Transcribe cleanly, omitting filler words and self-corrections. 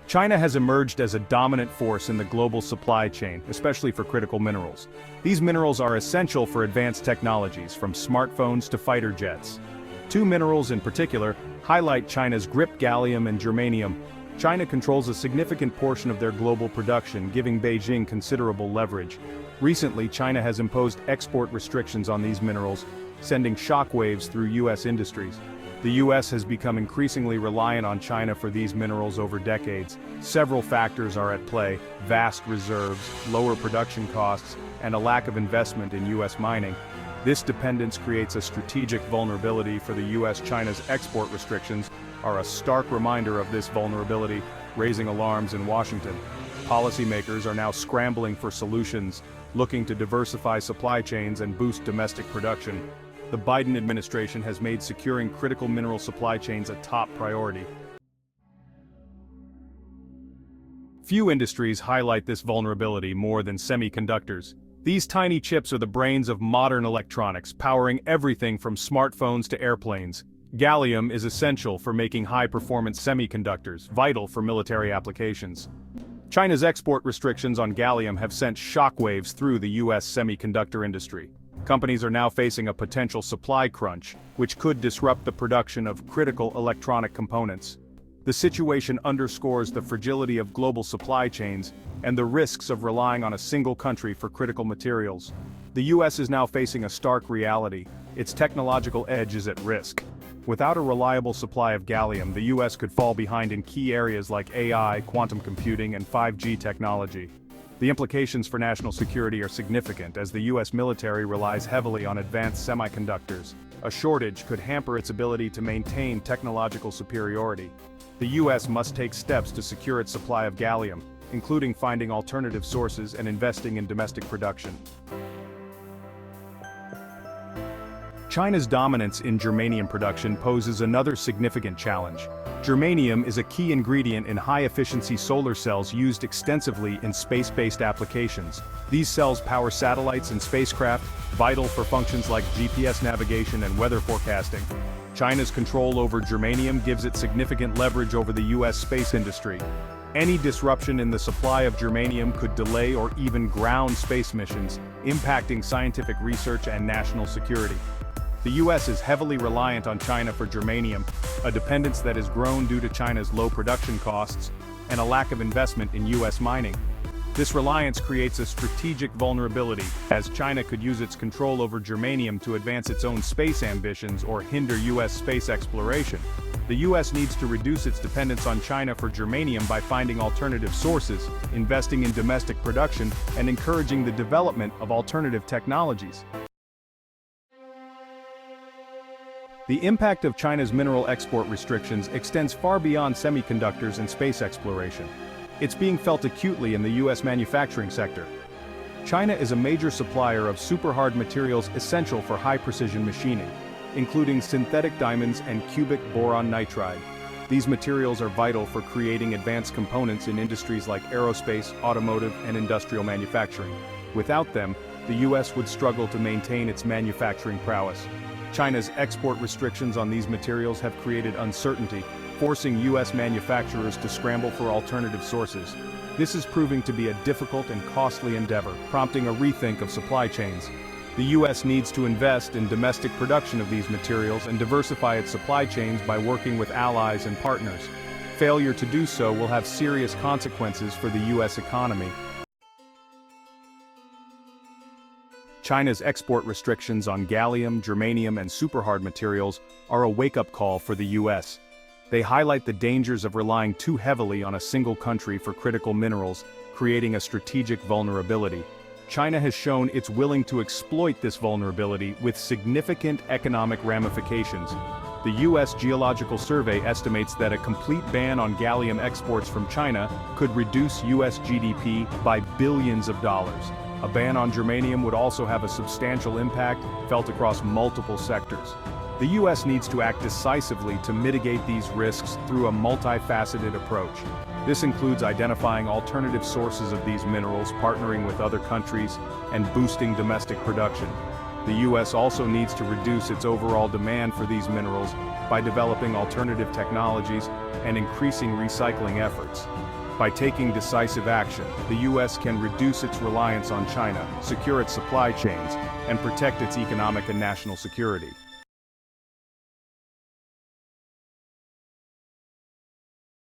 China has emerged as a dominant force in the global supply chain, especially for critical minerals. These minerals are essential for advanced technologies, from smartphones to fighter jets. Two minerals in particular highlight China's grip: gallium and germanium. China controls a significant portion of their global production, giving Beijing considerable leverage. Recently, China has imposed export restrictions on these minerals, sending shockwaves through U.S. industries. The U.S. has become increasingly reliant on China for these minerals over decades. Several factors are at play: vast reserves, lower production costs, and a lack of investment in U.S. mining. This dependence creates a strategic vulnerability for the U.S. China's export restrictions are a stark reminder of this vulnerability, raising alarms in Washington. Policymakers are now scrambling for solutions, looking to diversify supply chains and boost domestic production. The Biden administration has made securing critical mineral supply chains a top priority. Few industries highlight this vulnerability more than semiconductors. These tiny chips are the brains of modern electronics, powering everything from smartphones to airplanes. Gallium is essential for making high-performance semiconductors, vital for military applications. China's export restrictions on gallium have sent shockwaves through the U.S. semiconductor industry. Companies are now facing a potential supply crunch, which could disrupt the production of critical electronic components. The situation underscores the fragility of global supply chains and the risks of relying on a single country for critical materials. The U.S. is now facing a stark reality: its technological edge is at risk. Without a reliable supply of gallium, the U.S. could fall behind in key areas like AI, quantum computing, and 5G technology. The implications for national security are significant, as the U.S. military relies heavily on advanced semiconductors. A shortage could hamper its ability to maintain technological superiority. The U.S. must take steps to secure its supply of gallium, including finding alternative sources and investing in domestic production. China's dominance in germanium production poses another significant challenge. Germanium is a key ingredient in high-efficiency solar cells used extensively in space-based applications. These cells power satellites and spacecraft, vital for functions like GPS navigation and weather forecasting. China's control over germanium gives it significant leverage over the U.S. space industry. Any disruption in the supply of germanium could delay or even ground space missions, impacting scientific research and national security. The U.S. is heavily reliant on China for germanium, a dependence that has grown due to China's low production costs and a lack of investment in U.S. mining. This reliance creates a strategic vulnerability, as China could use its control over germanium to advance its own space ambitions or hinder U.S. space exploration. The U.S. needs to reduce its dependence on China for germanium by finding alternative sources, investing in domestic production, and encouraging the development of alternative technologies. The impact of China's mineral export restrictions extends far beyond semiconductors and space exploration. It's being felt acutely in the U.S. manufacturing sector. China is a major supplier of super-hard materials essential for high-precision machining, including synthetic diamonds and cubic boron nitride. These materials are vital for creating advanced components in industries like aerospace, automotive, and industrial manufacturing. Without them, the U.S. would struggle to maintain its manufacturing prowess. China's export restrictions on these materials have created uncertainty, forcing U.S. manufacturers to scramble for alternative sources. This is proving to be a difficult and costly endeavor, prompting a rethink of supply chains. The U.S. needs to invest in domestic production of these materials and diversify its supply chains by working with allies and partners. Failure to do so will have serious consequences for the U.S. economy. China's export restrictions on gallium, germanium, and super-hard materials are a wake-up call for the U.S. They highlight the dangers of relying too heavily on a single country for critical minerals, creating a strategic vulnerability. China has shown it's willing to exploit this vulnerability with significant economic ramifications. The U.S. Geological Survey estimates that a complete ban on gallium exports from China could reduce U.S. GDP by billions of dollars. A ban on germanium would also have a substantial impact, felt across multiple sectors. The U.S. needs to act decisively to mitigate these risks through a multi-faceted approach. This includes identifying alternative sources of these minerals, partnering with other countries, and boosting domestic production. The U.S. also needs to reduce its overall demand for these minerals by developing alternative technologies and increasing recycling efforts. By taking decisive action, the U.S. can reduce its reliance on China, secure its supply chains, and protect its economic and national security.